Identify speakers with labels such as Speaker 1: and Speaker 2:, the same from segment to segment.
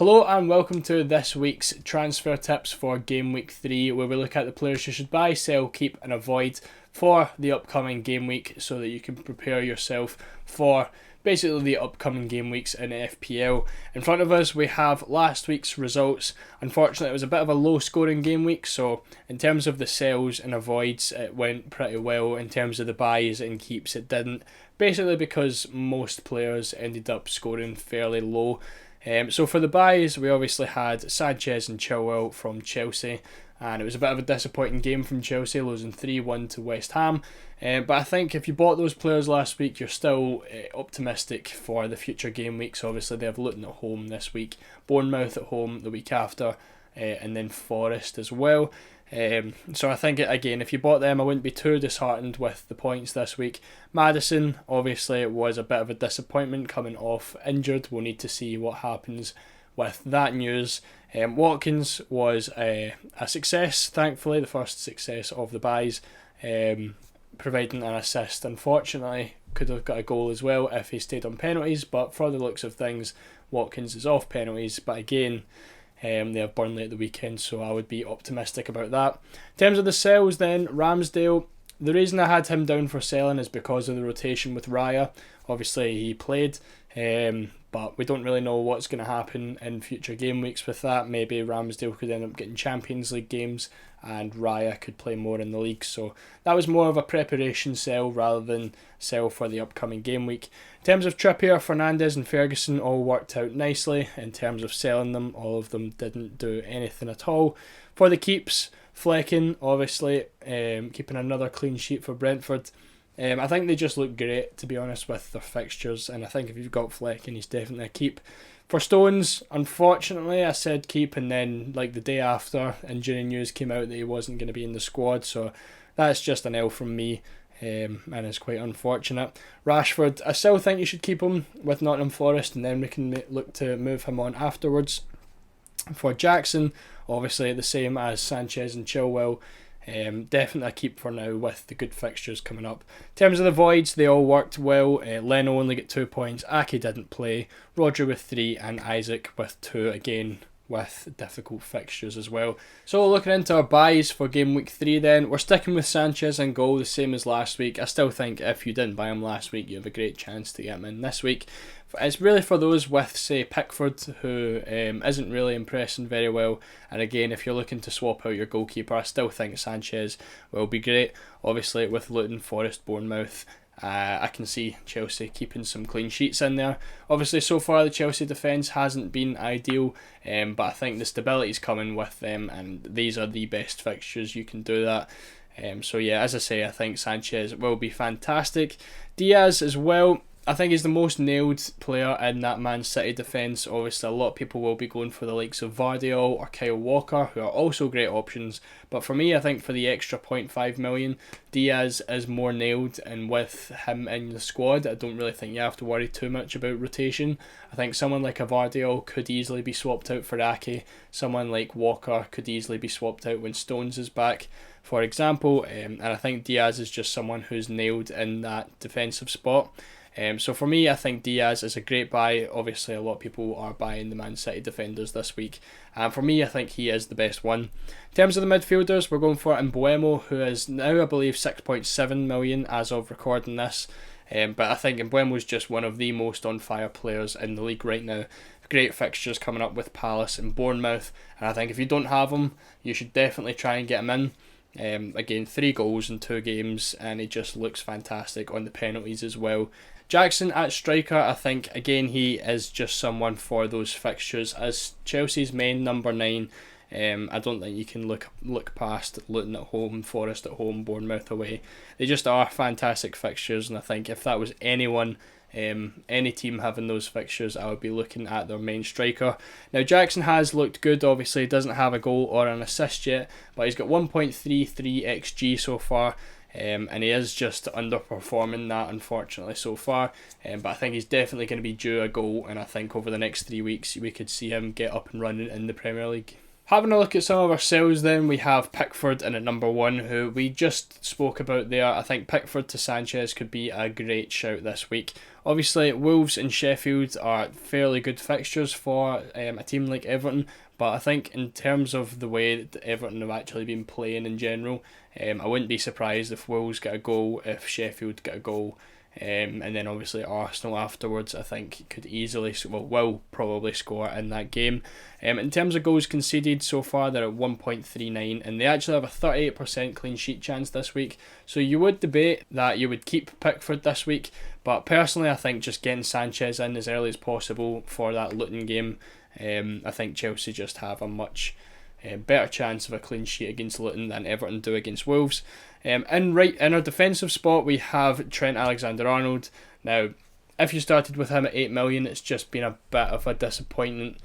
Speaker 1: Hello and welcome to this week's transfer tips for Game Week 3, where we look at the players you should buy, sell, keep and avoid for the upcoming game week so that you can prepare yourself for basically the upcoming game weeks in FPL. In front of us we have last week's results. Unfortunately it was a bit of a low scoring game week, so in terms of the sells and avoids it went pretty well. In terms of the buys and keeps it didn't, basically because most players ended up scoring fairly low. So for the buys, we obviously had Sanchez and Chilwell from Chelsea, and it was a bit of a disappointing game from Chelsea, losing 3-1 to West Ham. But I think if you bought those players last week, you're still optimistic for the future game weeks. Obviously, they have Luton at home this week, Bournemouth at home the week after, and then Forest as well. So I think, again, if you bought them, I wouldn't be too disheartened with the points this week. Maddison, obviously, it was a bit of a disappointment coming off injured. We'll need to see what happens with that news. Watkins was a success, thankfully, the first success of the buys, providing an assist. Unfortunately, could have got a goal as well if he stayed on penalties, but for the looks of things, Watkins is off penalties. But again, they have Burnley at the weekend, so I would be optimistic about that. In terms of the sells then, Ramsdale, the reason I had him down for selling is because of the rotation with Raya. Obviously he played, but we don't really know what's going to happen in future game weeks with that. Maybe Ramsdale could end up getting Champions League games and Raya could play more in the league. So that was more of a preparation sell rather than sell for the upcoming game week. In terms of Trippier, Fernandes and Ferguson all worked out nicely. In terms of selling them, all of them didn't do anything at all. For the keeps, Flecken, obviously, keeping another clean sheet for Brentford. I think they just look great, to be honest, with their fixtures, and I think if you've got Flecken, he's definitely a keep. For Stones, unfortunately, I said keep, and then like the day after, injury news came out that he wasn't going to be in the squad, so that's just an L from me, and it's quite unfortunate. Rashford, I still think you should keep him with Nottingham Forest, and then we can look to move him on afterwards. For Jackson, obviously the same as Sanchez and Chilwell. Definitely a keep for now with the good fixtures coming up. In terms of the voids, they all worked well. Leno only got 2 points, Ake didn't play, Roger with 3 and Isaac with 2, again with difficult fixtures as well. So looking into our buys for game week 3 then, we're sticking with Sanchez in goal, the same as last week. I still think if you didn't buy him last week, you have a great chance to get him in this week. It's really for those with, say, Pickford, who isn't really impressing very well. And again, if you're looking to swap out your goalkeeper, I still think Sanchez will be great. Obviously, with Luton, Forest, Bournemouth, I can see Chelsea keeping some clean sheets in there. Obviously, so far the Chelsea defence hasn't been ideal, but I think the stability's coming with them, and these are the best fixtures you can do that. So yeah, as I say, I think Sanchez will be fantastic. Diaz as well, I think he's the most nailed player in that Man City defence. Obviously, a lot of people will be going for the likes of Vardiol or Kyle Walker, who are also great options. But for me, I think for the extra 0.5 million, Diaz is more nailed, and with him in the squad, I don't really think you have to worry too much about rotation. I think someone like a Vardiol could easily be swapped out for Ake. Someone like Walker could easily be swapped out when Stones is back, for example. And I think Diaz is just someone who's nailed in that defensive spot. So for me, I think Diaz is a great buy. Obviously, a lot of people are buying the Man City defenders this week. And for me, I think he is the best one. In terms of the midfielders, we're going for Mbeumo, who is now, I believe, 6.7 million as of recording this. But I think Mbeumo is just one of the most on-fire players in the league right now. Great fixtures coming up with Palace and Bournemouth. And I think if you don't have him, you should definitely try and get him in. Again, 3 goals in 2 games, and he just looks fantastic on the penalties as well. Jackson at striker, I think, again, he is just someone for those fixtures. As Chelsea's main number 9, I don't think you can look past Luton at home, Forest at home, Bournemouth away. They just are fantastic fixtures, and I think if that was anyone, any team having those fixtures, I would be looking at their main striker. Now, Jackson has looked good. Obviously, he doesn't have a goal or an assist yet, but he's got 1.33 XG so far. And he is just underperforming that, unfortunately, so far. But I think he's definitely going to be due a goal, and I think over the next 3 weeks we could see him get up and running in the Premier League. Having a look at some of our sales then, we have Pickford in at number 1, who we just spoke about there. I think Pickford to Sanchez could be a great shout this week. Obviously, Wolves and Sheffield are fairly good fixtures for a team like Everton, but I think in terms of the way that Everton have actually been playing in general, I wouldn't be surprised if Wolves get a goal, if Sheffield get a goal. And then obviously Arsenal afterwards, I think could easily, will probably score in that game. In terms of goals conceded so far, they're at 1.39, and they actually have a 38% clean sheet chance this week. So you would debate that you would keep Pickford this week, but personally I think just getting Sanchez in as early as possible for that Luton game, I think Chelsea just have a much better chance of a clean sheet against Luton than Everton do against Wolves. In our defensive spot, we have Trent Alexander-Arnold. Now, if you started with him at 8 million, it's just been a bit of a disappointment.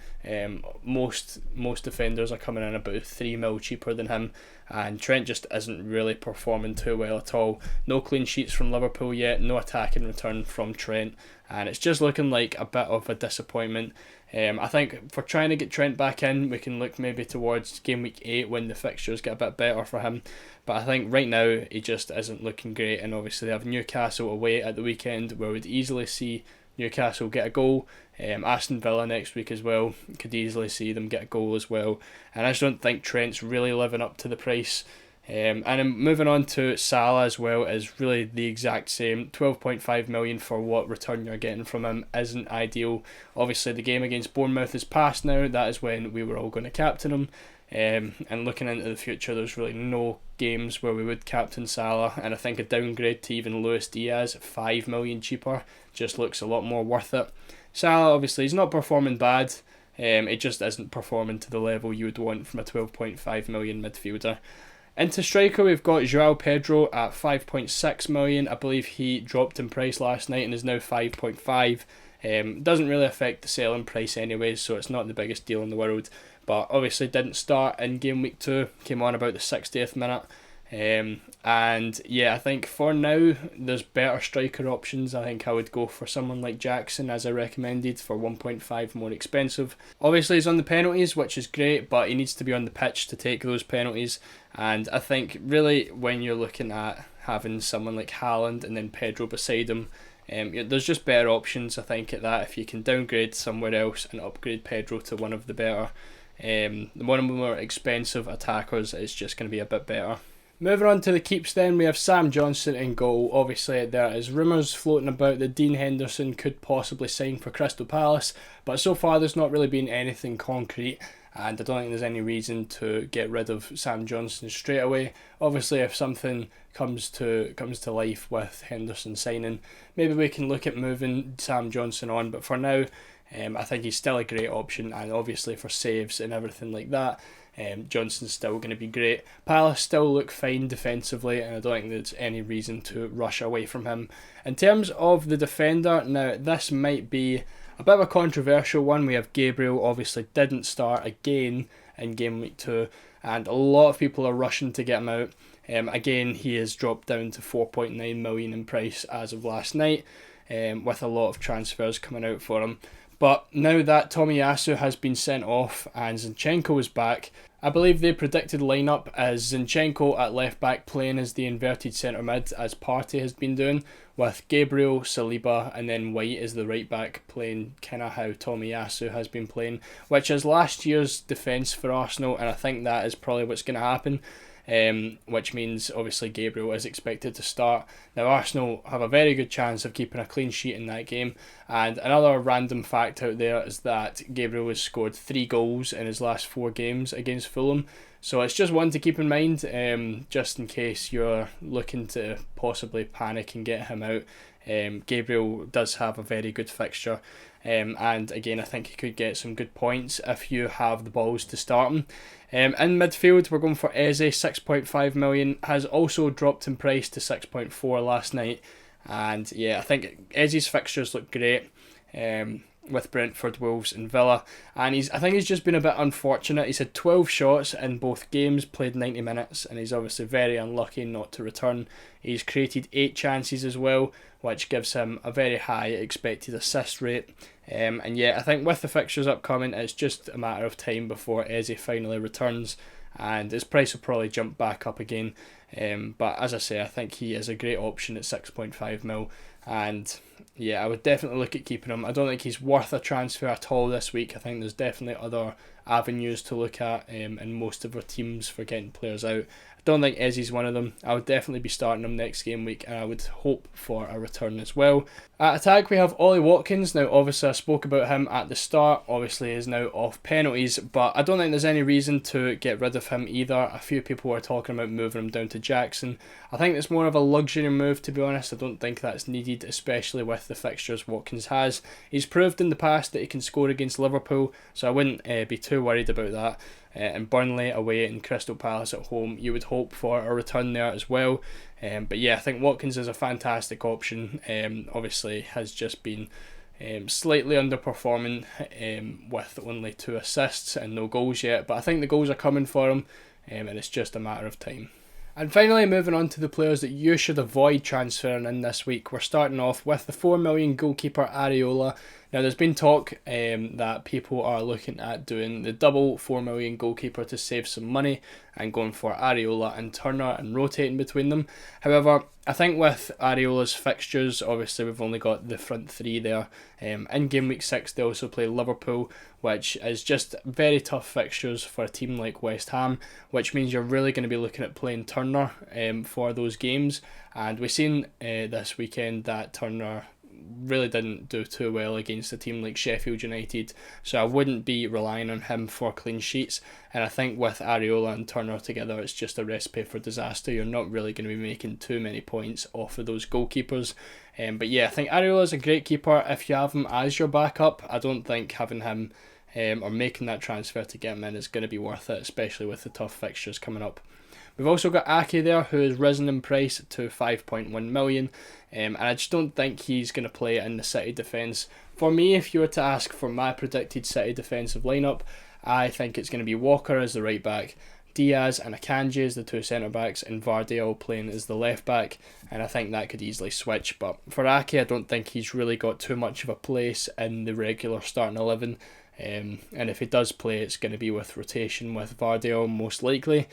Speaker 1: Most defenders are coming in about 3 mil cheaper than him, and Trent just isn't really performing too well at all. No clean sheets from Liverpool yet, no attack in return from Trent, and it's just looking like a bit of a disappointment. I think for trying to get Trent back in, we can look maybe towards game week 8 when the fixtures get a bit better for him. But I think right now he just isn't looking great, and obviously they have Newcastle away at the weekend where we'd easily see Newcastle get a goal. Aston Villa next week as well, could easily see them get a goal as well. And I just don't think Trent's really living up to the price. And then moving on to Salah as well is really the exact same. 12.5 million for what return you're getting from him isn't ideal. Obviously the game against Bournemouth is past now. That is when we were all going to captain him. And looking into the future, there's really no games where we would captain Salah, and I think a downgrade to even Luis Diaz at 5 million cheaper just looks a lot more worth it. Salah obviously he's not performing bad, it just isn't performing to the level you would want from a 12.5 million midfielder. Into striker, we've got Joao Pedro at 5.6 million. I believe he dropped in price last night and is now 5.5. Doesn't really affect the selling price anyway, so it's not the biggest deal in the world. But obviously didn't start in game week 2, came on about the 60th minute. And yeah, I think for now there's better striker options. I think I would go for someone like Jackson, as I recommended, for 1.5 more expensive. Obviously he's on the penalties, which is great, but he needs to be on the pitch to take those penalties. And I think really when you're looking at having someone like Haaland and then Pedro beside him, there's just better options I think at that. If you can downgrade somewhere else and upgrade Pedro to one of the better, one of the more expensive attackers, is just going to be a bit better. Moving on to the keeps then, we have Sam Johnson in goal. Obviously there is rumours floating about that Dean Henderson could possibly sign for Crystal Palace, but so far there's not really been anything concrete, and I don't think there's any reason to get rid of Sam Johnson straight away. Obviously if something comes to life with Henderson signing, maybe we can look at moving Sam Johnson on, but for now I think he's still a great option, and obviously for saves and everything like that, Johnson's still going to be great. Palace still look fine defensively, and I don't think there's any reason to rush away from him. In terms of the defender, now this might be a bit of a controversial one. We have Gabriel, obviously didn't start again in game week 2, and a lot of people are rushing to get him out. Again, he has dropped down to 4.9 million in price as of last night, with a lot of transfers coming out for him. But now that Tomiyasu has been sent off and Zinchenko is back, I believe the predicted lineup is Zinchenko at left back playing as the inverted centre mid, as Partey has been doing, with Gabriel, Saliba and then White as the right back, playing kind of how Tomiyasu has been playing, which is last year's defence for Arsenal, and I think that is probably what's going to happen. Which means obviously Gabriel is expected to start. Now Arsenal have a very good chance of keeping a clean sheet in that game, and another random fact out there is that Gabriel has scored 3 goals in his last 4 games against Fulham, so it's just one to keep in mind, just in case you're looking to possibly panic and get him out. Gabriel does have a very good fixture, and again I think he could get some good points if you have the balls to start him. In midfield we're going for Eze, 6.5 million, has also dropped in price to 6.4 last night, and yeah, I think Eze's fixtures look great. with Brentford, Wolves and Villa, and I think he's just been a bit unfortunate. He's had 12 shots in both games, played 90 minutes, and he's obviously very unlucky not to return. He's created 8 chances as well, which gives him a very high expected assist rate. And yeah, I think with the fixtures upcoming, it's just a matter of time before Eze finally returns, and his price will probably jump back up again. But as I say, I think he is a great option at 6.5 mil, and yeah, I would definitely look at keeping him. I don't think he's worth a transfer at all this week. I think there's definitely other avenues to look at in most of our teams for getting players out. I don't think Eze's one of them. I would definitely be starting him next game week, and I would hope for a return as well. At attack, we have Ollie Watkins. Now, obviously, I spoke about him at the start. Obviously, he is now off penalties, but I don't think there's any reason to get rid of him either. A few people were talking about moving him down to Jackson. I think it's more of a luxury move, to be honest. I don't think that's needed, especially with the fixtures Watkins has. He's proved in the past that he can score against Liverpool, so I wouldn't be too worried about that. And Burnley away and Crystal Palace at home, you would hope for a return there as well. But yeah, I think Watkins is a fantastic option. Obviously has just been slightly underperforming with only 2 assists and no goals yet, but I think the goals are coming for him, and it's just a matter of time. And finally, moving on to the players that you should avoid transferring in this week. We're starting off with the 4 million goalkeeper Areola. Now, there's been talk that people are looking at doing the double 4 million goalkeeper to save some money and going for Areola and Turner and rotating between them. However, I think with Areola's fixtures, obviously we've only got the front 3 there. In game week 6, they also play Liverpool, which is just very tough fixtures for a team like West Ham, which means you're really going to be looking at playing Turner for those games. And we've seen this weekend that Turner really didn't do too well against a team like Sheffield United, so I wouldn't be relying on him for clean sheets. And I think with Areola and Turner together, it's just a recipe for disaster. You're not really going to be making too many points off of those goalkeepers. But yeah, I think Areola is a great keeper if you have him as your backup. I don't think having him or making that transfer to get him in is going to be worth it, especially with the tough fixtures coming up. We've also got Ake there, who has risen in price to 5.1 million, and I just don't think he's going to play in the City defence. For me, if you were to ask for my predicted City defensive lineup, I think it's going to be Walker as the right back, Diaz and Akanji as the 2 centre backs, and Vardiel playing as the left back, and I think that could easily switch. But for Ake, I don't think he's really got too much of a place in the regular starting 11, and if he does play, it's going to be with rotation with Vardiel most likely.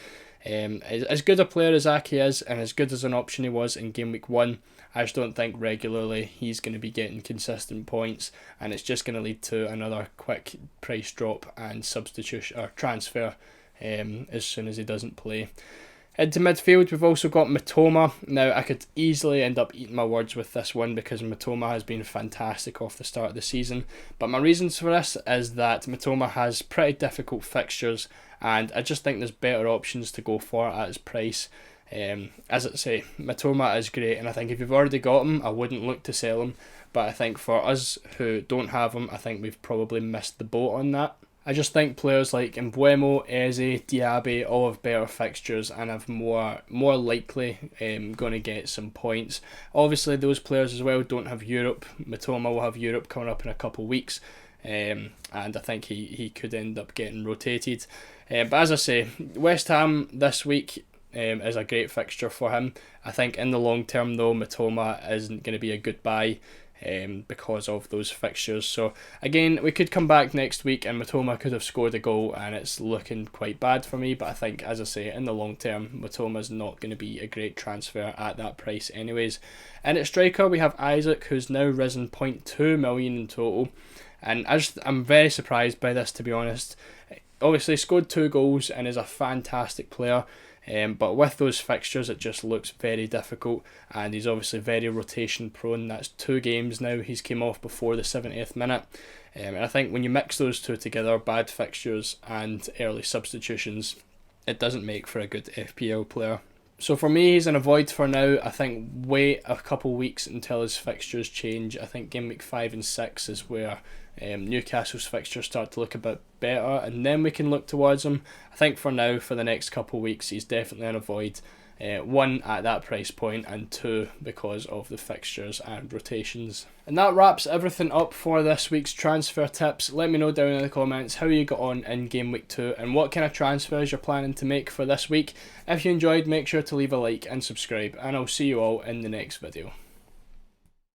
Speaker 1: As good a player as Ake is, and as good as an option he was in game week 1, I just don't think regularly he's going to be getting consistent points, and it's just going to lead to another quick price drop and substitution or transfer as soon as he doesn't play. Into midfield, we've also got Mitoma. Now, I could easily end up eating my words with this one because Mitoma has been fantastic off the start of the season. But my reasons for this is that Mitoma has pretty difficult fixtures, and I just think there's better options to go for at his price. As I say, Mitoma is great, and I think if you've already got him, I wouldn't look to sell him. But I think for us who don't have him, I think we've probably missed the boat on that. I just think players like Mbeumo, Eze, Diaby all have better fixtures and have more likely going to get some points. Obviously, those players as well don't have Europe. Mitoma will have Europe coming up in a couple of weeks, and I think he could end up getting rotated. But as I say, West Ham this week is a great fixture for him. I think in the long term though, Mitoma isn't going to be a good buy because of those fixtures. So again, we could come back next week and Mitoma could have scored a goal and it's looking quite bad for me, but I think, as I say, in the long term, Mitoma's not going to be a great transfer at that price anyways. And at striker, we have Isaac, who's now risen 0.2 million in total, and I'm very surprised by this, to be honest. Obviously scored 2 goals and is a fantastic player, but with those fixtures it just looks very difficult, and he's obviously very rotation prone. That's 2 games now he's came off before the 70th minute, and I think when you mix those two together, bad fixtures and early substitutions, it doesn't make for a good FPL player. So for me, he's an avoid for now. I think wait a couple weeks until his fixtures change. I think game week 5 and 6 is where Newcastle's fixtures start to look a bit better, and then we can look towards him. I think for now, for the next couple of weeks, he's definitely an avoid, one at that price point, and two because of the fixtures and rotations. And that wraps everything up for this week's transfer tips. Let me know down in the comments how you got on in Game Week 2 and what kind of transfers you're planning to make for this week. If you enjoyed, make sure to leave a like and subscribe, and I'll see you all in the next video.